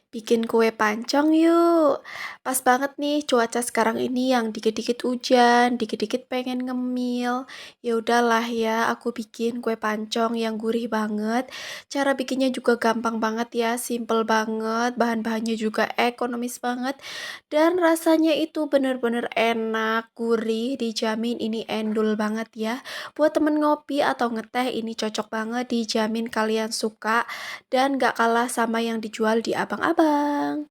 Bikin kue pancong yuk. Pas banget nih cuaca sekarang ini yang dikit-dikit hujan, dikit-dikit pengen ngemil. Ya udahlah ya, aku bikin kue pancong yang gurih banget. Cara bikinnya juga gampang banget ya, simple banget. Bahan-bahannya juga ekonomis banget. Dan rasanya itu bener-bener enak, gurih, dijamin ini endul banget ya. Buat temen ngopi atau ngeteh ini cocok banget, dijamin kalian suka dan gak kalah sama yang dijual di abang-abang.